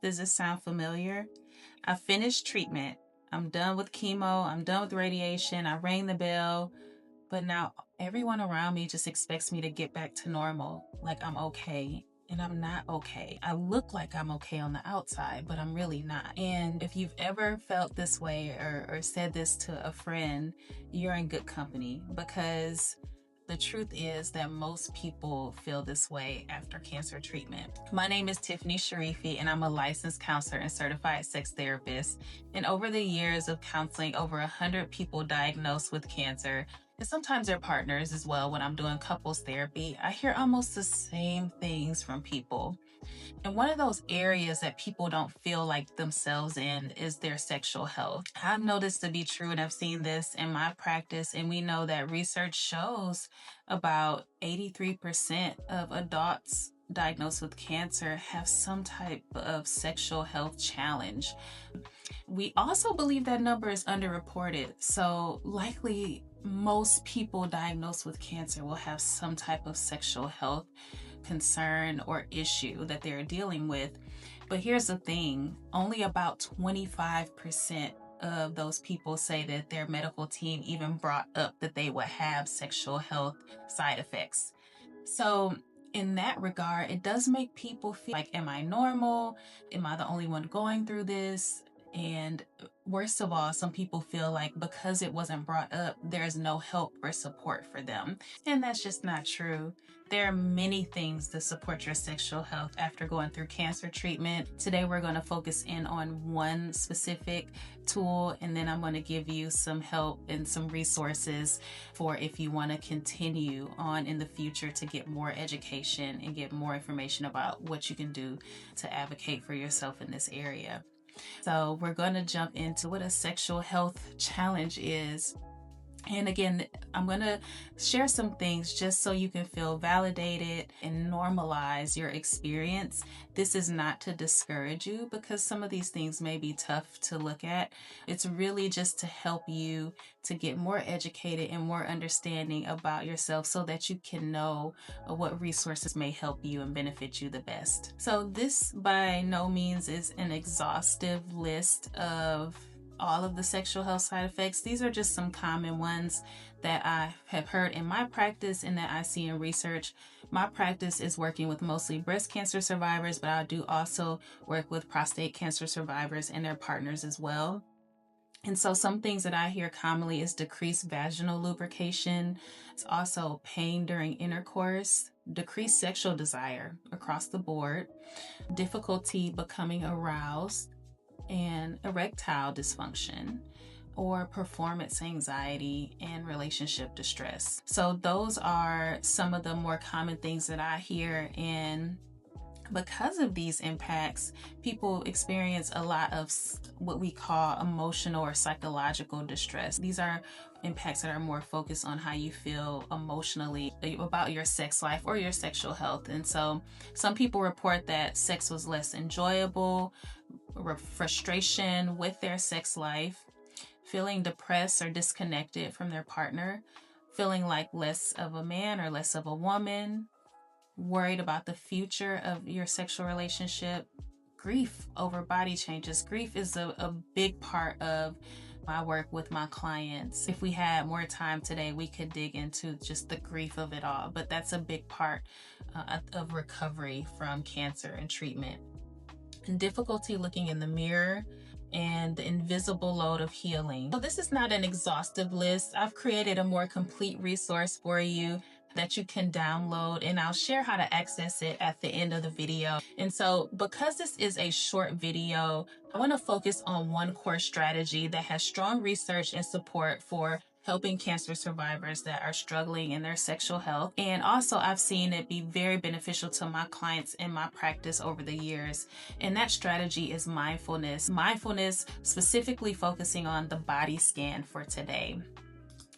Does this sound familiar? I finished treatment. I'm done with chemo. I'm done with radiation. I rang the bell. But now everyone around me just expects me to get back to normal, like I'm okay. And I'm not okay. I look like I'm okay on the outside, but I'm really not. And if you've ever felt this way or said this to a friend, you're in good company, because the truth is that most people feel this way after cancer treatment. My name is Tiffany Sharifi, and I'm a licensed counselor and certified sex therapist. And over the years of counseling over 100 people diagnosed with cancer, and sometimes their partners as well, when I'm doing couples therapy, I hear almost the same things from people. And one of those areas that people don't feel like themselves in is their sexual health. I've noticed to be true, and I've seen this in my practice, and we know that research shows about 83% of adults diagnosed with cancer have some type of sexual health challenge. We also believe that number is underreported, so likely most people diagnosed with cancer will have some type of sexual health concern or issue that they're dealing with. But here's the thing, only about 25% of those people say that their medical team even brought up that they would have sexual health side effects. So in that regard, it does make people feel like, am I normal? Am I the only one going through this? And worst of all, some people feel like because it wasn't brought up, there's no help or support for them. And that's just not true. There are many things to support your sexual health after going through cancer treatment. Today, we're going to focus in on one specific tool, and then I'm going to give you some help and some resources for if you want to continue on in the future to get more education and get more information about what you can do to advocate for yourself in this area. So we're going to jump into what a sexual health challenge is. And again, I'm going to share some things just so you can feel validated and normalize your experience. This is not to discourage you, because some of these things may be tough to look at. It's really just to help you to get more educated and more understanding about yourself so that you can know what resources may help you and benefit you the best. So this by no means is an exhaustive list of all of the sexual health side effects. These are just some common ones that I have heard in my practice and that I see in research. My practice is working with mostly breast cancer survivors, but I do also work with prostate cancer survivors and their partners as well. And so some things that I hear commonly is decreased vaginal lubrication. It's also pain during intercourse, decreased sexual desire across the board, difficulty becoming aroused, and erectile dysfunction, or performance anxiety and relationship distress. So those are some of the more common things that I hear. And because of these impacts, people experience a lot of what we call emotional or psychological distress. These are impacts that are more focused on how you feel emotionally about your sex life or your sexual health. And so some people report that sex was less enjoyable, frustration with their sex life, feeling depressed or disconnected from their partner, feeling like less of a man or less of a woman, worried about the future of your sexual relationship, grief over body changes. Grief is a big part of my work with my clients. If we had more time today, we could dig into just the grief of it all, but that's a big part of recovery from cancer and treatment. And difficulty looking in the mirror, and the invisible load of healing. So this is not an exhaustive list. I've created a more complete resource for you that you can download, and I'll share how to access it at the end of the video. And so because this is a short video, I want to focus on one core strategy that has strong research and support for helping cancer survivors that are struggling in their sexual health. And also I've seen it be very beneficial to my clients in my practice over the years. And that strategy is mindfulness. Mindfulness, specifically focusing on the body scan for today.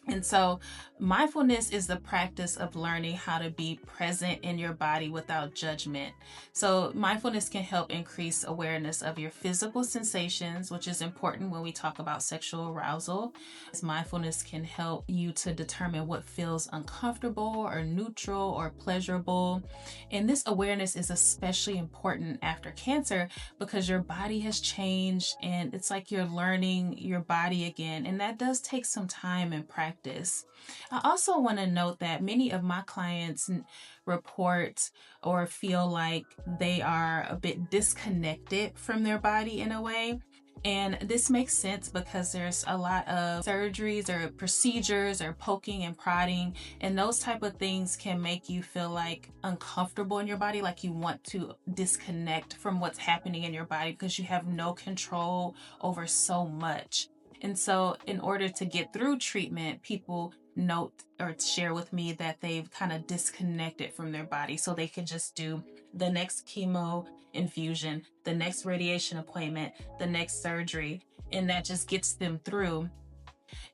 And so, mindfulness is the practice of learning how to be present in your body without judgment. So, mindfulness can help increase awareness of your physical sensations, which is important when we talk about sexual arousal. As mindfulness can help you to determine what feels uncomfortable or neutral or pleasurable. And this awareness is especially important after cancer because your body has changed and it's like you're learning your body again. And that does take some time and practice. I also want to note that many of my clients report or feel like they are a bit disconnected from their body in a way. And this makes sense because there's a lot of surgeries or procedures or poking and prodding, and those type of things can make you feel like uncomfortable in your body, like you want to disconnect from what's happening in your body because you have no control over so much. And so, in order to get through treatment, people note or share with me that they've kind of disconnected from their body so they can just do the next chemo infusion, the next radiation appointment, the next surgery, and that just gets them through.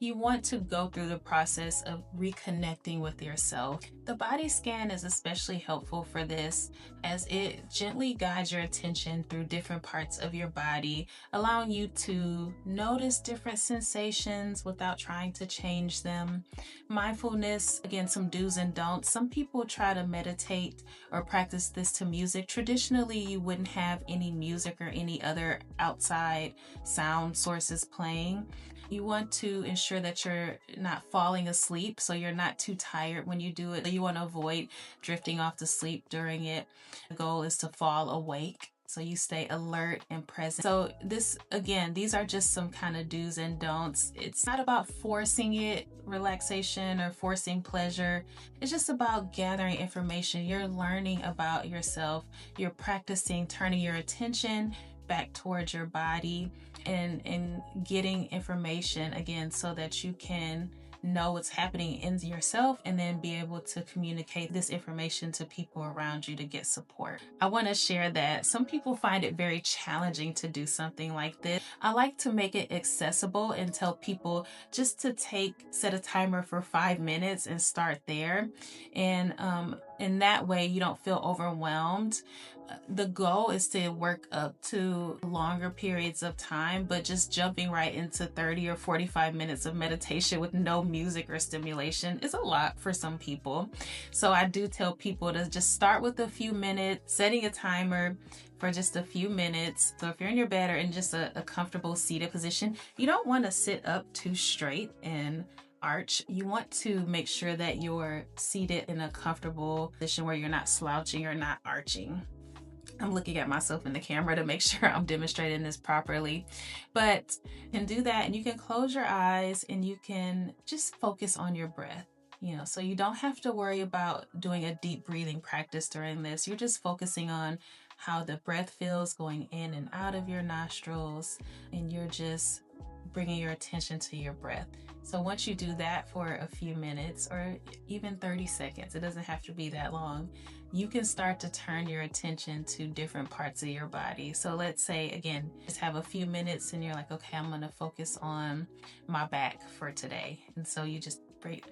You want to go through the process of reconnecting with yourself. The body scan is especially helpful for this as it gently guides your attention through different parts of your body, allowing you to notice different sensations without trying to change them. Mindfulness, again, some do's and don'ts. Some people try to meditate or practice this to music. Traditionally, you wouldn't have any music or any other outside sound sources playing. You want to ensure that you're not falling asleep, so you're not too tired when you do it. You want to avoid drifting off to sleep during it. The goal is to fall awake so you stay alert and present. So this, again, these are just some kind of do's and don'ts. It's not about forcing it, relaxation, or forcing pleasure. It's just about gathering information. You're learning about yourself. You're practicing turning your attention back towards your body and getting information again so that you can know what's happening in yourself and then be able to communicate this information to people around you to get support. I want to share that some people find it very challenging to do something like this. I like to make it accessible and tell people just to set a timer for 5 minutes and start there. And in that way, you don't feel overwhelmed. The goal is to work up to longer periods of time, but just jumping right into 30 or 45 minutes of meditation with no music or stimulation is a lot for some people. So I do tell people to just start with a few minutes, setting a timer for just a few minutes. So if you're in your bed or in just a comfortable seated position, you don't want to sit up too straight and arch. You want to make sure that you're seated in a comfortable position where you're not slouching or not arching. I'm looking at myself in the camera to make sure I'm demonstrating this properly. But you can do that, and you can close your eyes and you can just focus on your breath. So you don't have to worry about doing a deep breathing practice during this. You're just focusing on how the breath feels going in and out of your nostrils, and you're just bringing your attention to your breath. So once you do that for a few minutes or even 30 seconds, it doesn't have to be that long, you can start to turn your attention to different parts of your body. So let's say, again, just have a few minutes and you're like, okay, I'm going to focus on my back for today. And so you just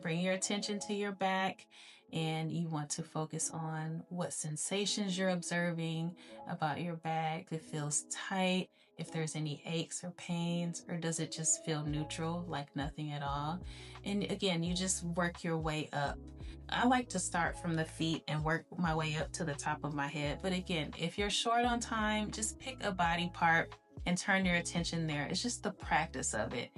bring your attention to your back, and you want to focus on what sensations you're observing about your back. If it feels tight, if there's any aches or pains, or does it just feel neutral, like nothing at all? And again, you just work your way up. I like to start from the feet and work my way up to the top of my head. But again, if you're short on time, just pick a body part and turn your attention there. It's just the practice of it.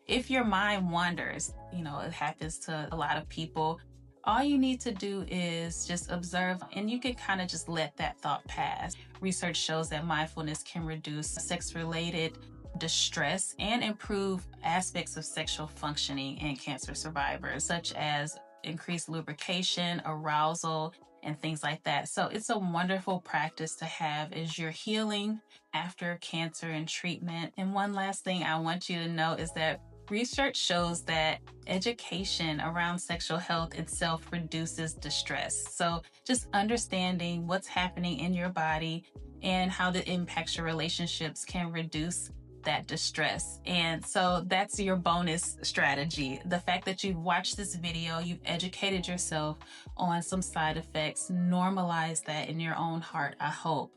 If your mind wanders, it happens to a lot of people, all you need to do is just observe, and you can kind of just let that thought pass. Research shows that mindfulness can reduce sex-related distress and improve aspects of sexual functioning in cancer survivors, such as increased lubrication, arousal, and things like that. So it's a wonderful practice to have as you're healing after cancer and treatment. And one last thing I want you to know is that research shows that education around sexual health itself reduces distress. So just understanding what's happening in your body and how that impacts your relationships can reduce that distress. And so that's your bonus strategy. The fact that you've watched this video, you've educated yourself on some side effects, normalize that in your own heart, I hope.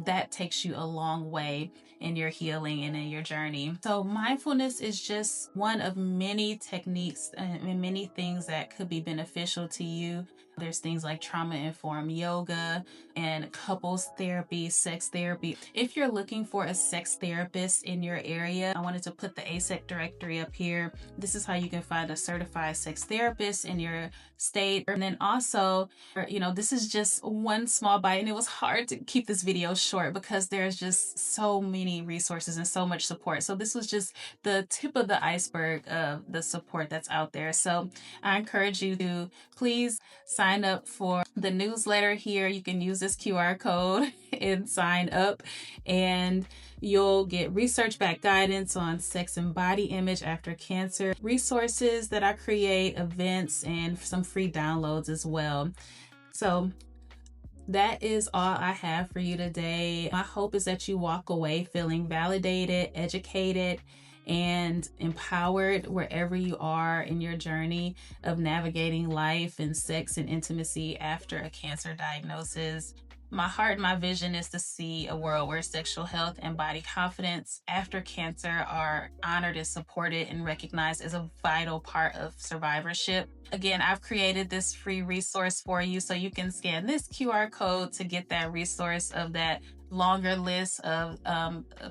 That takes you a long way in your healing and in your journey. So mindfulness is just one of many techniques and many things that could be beneficial to you. There's things like trauma-informed yoga and couples therapy, sex therapy. If you're looking for a sex therapist in your area, I wanted to put the ASEC directory up here. This is how you can find a certified sex therapist in your state. And then also, this is just one small bite, and it was hard to keep this video short because there's just so many resources and so much support. So this was just the tip of the iceberg of the support that's out there. So I encourage you to please sign up for the newsletter here. You can use this QR code and sign up, and you'll get research-backed guidance on sex and body image after cancer, resources that I create, events, and some free downloads as well. So that is all I have for you today. My hope is that you walk away feeling validated, educated, and empowered wherever you are in your journey of navigating life and sex and intimacy after a cancer diagnosis. My heart and my vision is to see a world where sexual health and body confidence after cancer are honored and supported and recognized as a vital part of survivorship. Again, I've created this free resource for you, so you can scan this QR code to get that resource of that longer list of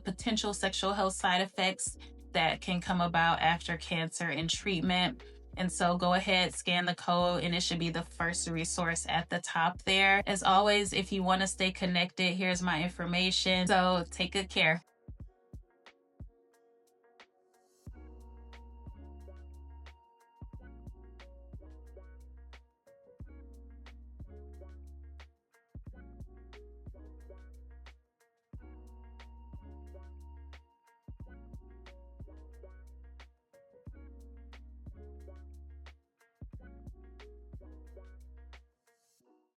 potential sexual health side effects that can come about after cancer and treatment. And so go ahead, scan the code, and it should be the first resource at the top there. As always, if you want to stay connected, here's my information. So take good care.